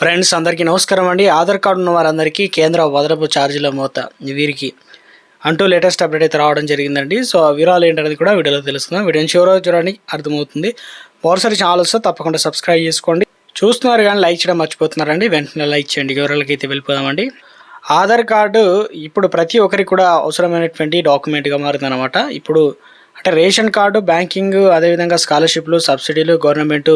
Friends అందరికీ నమస్కారం అండి. ఆధార్ కార్డు ఉన్న వారందరికీ కేంద్ర అదనపు ఛార్జీల మోత వీరికి అంటూ లేటెస్ట్ అప్డేట్ అయితే రావడం జరిగిందండి. సో ఆ వివరాలు ఏంటనేది కూడా వీడియోలో తెలుసుకుందాం. వీడియోని చివరిగా చూడండి, అర్థమవుతుంది. మరోసారి ఛానల్ వస్తే తప్పకుండా సబ్స్క్రైబ్ చేసుకోండి. చూస్తున్నారు కానీ లైక్ చేయడం మర్చిపోతున్నారండి, వెంటనే లైక్ చేయండి. వివరాలకి అయితే వెళ్ళిపోదామండి. ఆధార్ కార్డు ఇప్పుడు ప్రతి ఒక్కరికి కూడా అవసరమైనటువంటి డాక్యుమెంట్గా మారిందన్నమాట. ఇప్పుడు అంటే రేషన్ కార్డు, బ్యాంకింగ్, అదేవిధంగా స్కాలర్షిప్లు, సబ్సిడీలు, గవర్నమెంట్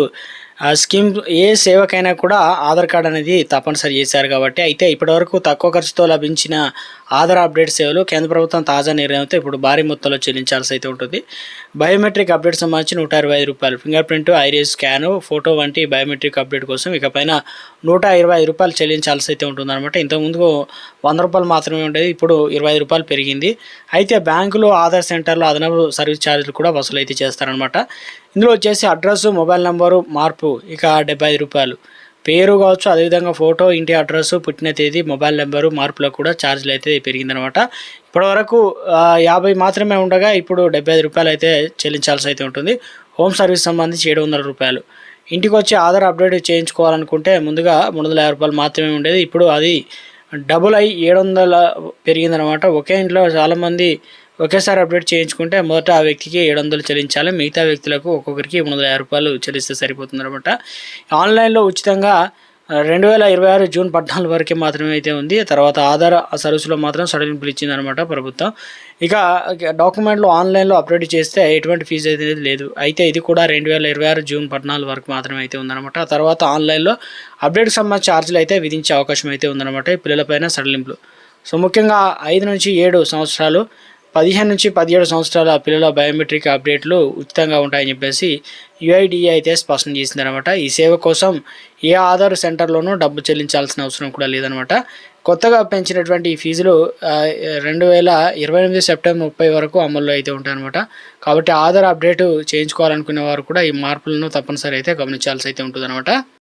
స్కీమ్ ఏ సేవకైనా కూడా ఆధార్ కార్డ్ అనేది తప్పనిసరి చేశారు కాబట్టి, అయితే ఇప్పటివరకు తక్కువ ఖర్చుతో లభించిన ఆధార్ అప్డేట్ సేవలు కేంద్ర ప్రభుత్వం తాజా నిర్ణయంతో ఇప్పుడు భారీ మొత్తంలో చెల్లించాల్సి అయితే ఉంటుంది. బయోమెట్రిక్ అప్డేట్ సంబంధించి ₹125, finger print, iris scan, photo వంటి బయోమెట్రిక్ అప్డేట్ కోసం ఇకపైన ₹125 చెల్లించాల్సి అయితే ఉంటుందన్నమాట. ఇంతకుముందు ₹100 మాత్రమే ఉండేది, ఇప్పుడు ₹25 పెరిగింది. అయితే బ్యాంకులు, ఆధార్ సెంటర్లు అదనపు సర్వీస్ ఛార్జీలు కూడా వసూలు అయితే చేస్తారనమాట. ఇందులో వచ్చేసి అడ్రస్, మొబైల్ నెంబరు మార్పు ఇక ₹75, పేరు కావచ్చు, అదేవిధంగా ఫోటో, ఇంటి అడ్రస్, పుట్టిన తేదీ, మొబైల్ నెంబరు మార్పులకు కూడా ఛార్జీలు అయితే పెరిగిందనమాట. ఇప్పటివరకు 50 మాత్రమే ఉండగా ఇప్పుడు ₹75 అయితే చెల్లించాల్సి అయితే ఉంటుంది. హోమ్ సర్వీస్ సంబంధించి ₹700. ఇంటికి వచ్చి ఆధార్ అప్డేట్ చేయించుకోవాలనుకుంటే ముందుగా ₹350 మాత్రమే ఉండేది, ఇప్పుడు అది డబుల్ అయి 700 పెరిగిందనమాట. ఒకే ఇంట్లో చాలామంది ఒకేసారి అప్డేట్ చేయించుకుంటే మొదట ఆ వ్యక్తికి 700 చెల్లించాలి, మిగతా వ్యక్తులకు ఒక్కొక్కరికి ₹350 చెల్లిస్తే సరిపోతుందన్నమాట. ఆన్లైన్లో ఉచితంగా 2026 జూన్ 14 వరకే మాత్రమే అయితే ఉంది. తర్వాత ఆధార్ సర్వీసులో మాత్రం సడలింపులు ఇచ్చిందనమాట ప్రభుత్వం. ఇక డాక్యుమెంట్లు ఆన్లైన్లో అప్డేట్ చేస్తే ఎటువంటి ఫీజు అయితే లేదు. అయితే ఇది కూడా 2026 జూన్ 14 వరకు మాత్రమే అయితే ఉందన్నమాట. ఆ తర్వాత ఆన్లైన్లో అప్డేట్కి సంబంధించిన ఛార్జీలు అయితే విధించే అవకాశం అయితే ఉందన్నమాట. పిల్లలపైన సడలింపులు. సో ముఖ్యంగా 5 నుంచి 7 సంవత్సరాలు, 15 నుంచి 17 సంవత్సరాల పిల్లల బయోమెట్రిక్ అప్డేట్లు ఉచితంగా ఉంటాయని చెప్పేసి UIDAI అయితే స్పష్టం చేసిందనమాట. ఈ సేవ కోసం ఏ ఆధార్ సెంటర్లోనూ డబ్బు చెల్లించాల్సిన అవసరం కూడా లేదనమాట. కొత్తగా పెంచినటువంటి ఈ ఫీజులు 2028 సెప్టెంబర్ 30 వరకు అమల్లో అయితే ఉంటాయన్నమాట. కాబట్టి ఆధార్ అప్డేట్ చేయించుకోవాలనుకునే వారు కూడా ఈ మార్పులను తప్పనిసరి అయితే గమనించాల్సి అయితే ఉంటుందన్నమాట.